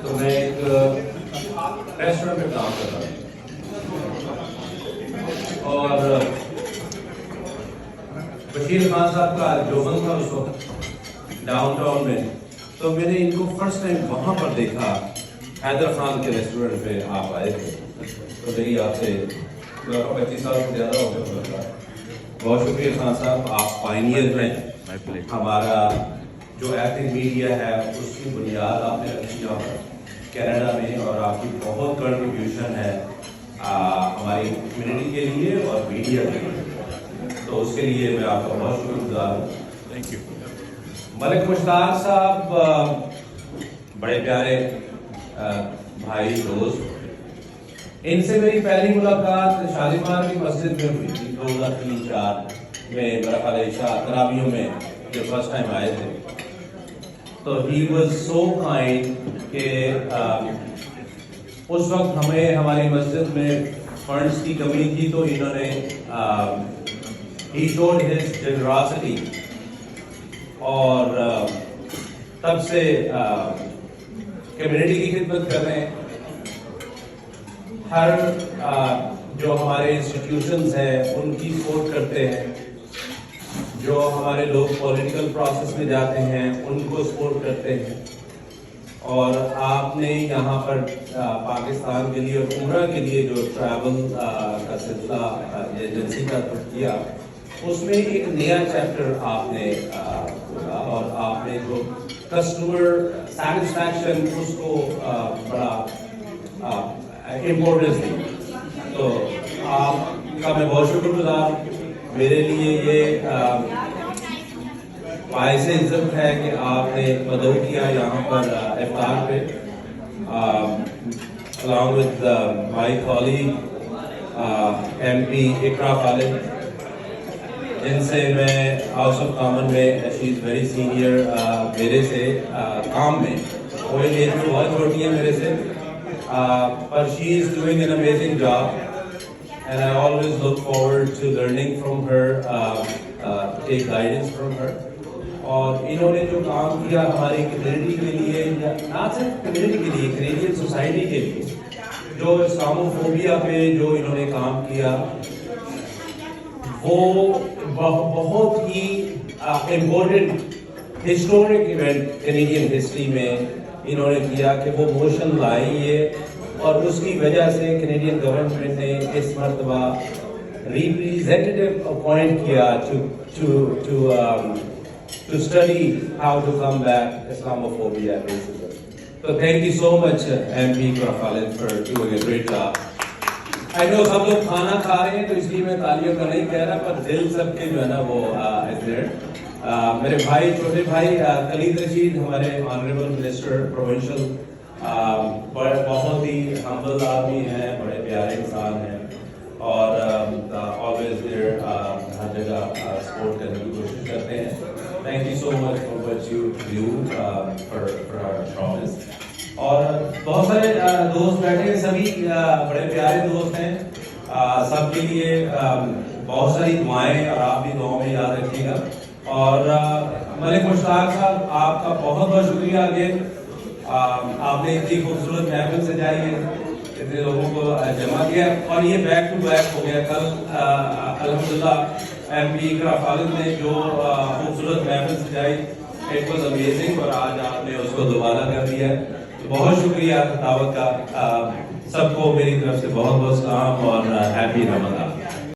تو میں ایک ریسٹورینٹ میں کام کر رہا ہوں اور بشیر خان صاحب کا جو بند تھا اس وقت ڈاؤن ٹاؤن میں، تو میں نے ان کو فرسٹ ٹائم وہاں پر دیکھا. حیدر خان کے ریسٹورینٹ پہ آپ آئے تھے، تو میری آپ سے 25 سال سے زیادہ ہو گیا. بہت شکریہ خان صاحب، آپ پائنیئر ہیں. ہمارا جو ایتھنک میڈیا ہے اس کی بنیاد آپ نے رکھی یہاں پر کینیڈا میں، اور آپ کی بہت کنٹریبیوشن ہے ہماری کمیونٹی کے لیے اور میڈیا کے لیے، تو اس کے لیے میں آپ کا بہت شکر گزار ہوں. Thank you. ملک مشتاق صاحب بڑے پیارے بھائی دوست، ان سے میری پہلی ملاقات شالیمار کی مسجد میں ہوئی تھی 2003-04 میں. میرا خیال عشاء تراویحوں میں جو فرسٹ ٹائم آئے تھے، تو ہی واز سو کائنڈ کہ اس وقت ہمیں ہماری مسجد میں فنڈس کی کمی تھی، تو انہوں نے ہی شوڈ ہز جنراسٹی، اور تب سے کمیونٹی کی خدمت کر رہے ہیں. ہر جو ہمارے انسٹیٹیوشنز ہیں ان کی سپورٹ کرتے ہیں، جو ہمارے لوگ پولیٹیکل پروسیس میں جاتے ہیں ان کو سپورٹ کرتے ہیں. اور آپ نے یہاں پر پاکستان کے لیے اور عمرہ کے لیے جو ٹریول کا سلسلہ ایجنسی کا کیا، اس میں ایک نیا چیپٹر آپ نے کھولا، اور آپ نے جو کسٹمر سیٹسفیکشن اس کو بڑا امپورٹنس دی. تو آپ کا میں بہت شکر گزار. میرے لیے یہ باعث عزت ہے کہ آپ نے مدعو کیا یہاں پر افطار پہ along with my colleague MP اقرا خالد، جن سے میں ہاؤس آف کامن میں شی از ویری سینئر میرے سے کام میں. وہ ایج میں بہت چھوٹی ہے میرے سے، پر she is doing an amazing job and I always look forward to learning from her, take guidance from her. اور انہوں نے جو کام کیا ہماری کمیونٹی کے لیے، نہ صرف کمیونٹی کے لیے، کینیڈین سوسائٹی کے لیے، جو اسلاموفوبیا پہ جو انہوں نے کام کیا، وہ بہت ہی important historic event Canadian history میں انہوں نے کیا کہ وہ موشن لائی ہے. اور اس کی وجہ سے کینیڈین گورنمنٹ نے اس مرتبہ ریپریزینٹیو اپوائنٹ کیا to study how to combat Islamophobia and racism. So thank you so much MP Khalid for doing a great job. I know سب لوگ کھانا کھا رہے ہیں تو اس لیے میں تالیوں کا نہیں کہہ رہا، پر دل سب کے جو ہے نا وہ is there. میرے بھائی، چھوٹے بھائی خالد رشید، ہمارے آنریبل منسٹر پروونشل، بہت ہی ہمبل آدمی ہیں، بڑے پیارے انسان ہیں، اور always there ہر جگہ سپورٹ کرنے کی کوشش کرتے ہیں. Thank you so much for what you do for our promise. اور بہت سارے دوست بیٹھے ہیں، سبھی بڑے پیارے دوست ہیں. سب کے لیے بہت ساری دعائیں، اور آپ بھی دعاؤں میں یاد رکھیے گا. اور ملک مشتاق صاحب، آپ کا بہت بہت شکریہ اگین. آپ نے اتنی خوبصورت محفل سجائی ہے، اتنے لوگوں کو جمع کیا، اور یہ بیک ٹو بیک ہو گیا. کل الحمدللہ ایم پی اقرا خالد نے جو خوبصورت محفل سجائی، اٹ واز امیزنگ، اور آج آپ نے اس کو دوبارہ کر دیا. بہت شکریہ دعوت کا. سب کو میری طرف سے بہت بہت سلام اور ہیپی رمضان.